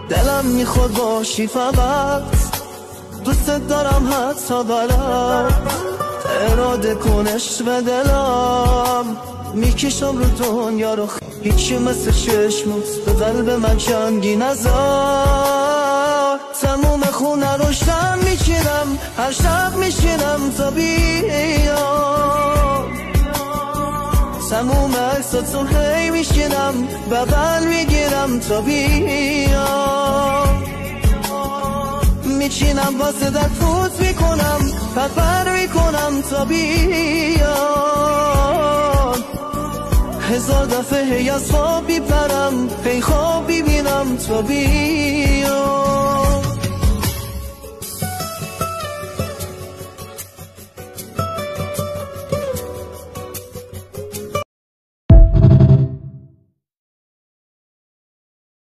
دلم میخواد باشی فقط، دوست دارم حتی بلد، اراده کنش و دلم میکشم رو دنیا رو، هیچی مثل چشمت به قلب من جنگی نزار. تموم خونه رو شم میچینم، هر شب میشینم تا بیام، تموم عکساتو هی میشینم بغل میگیرم تا بیام، میچینم واسه در فوت میکنم پرپر میکنم تا بیام، هزار دفعه هی از خواب بیپرم، هی خواب بیبینم تا بیام.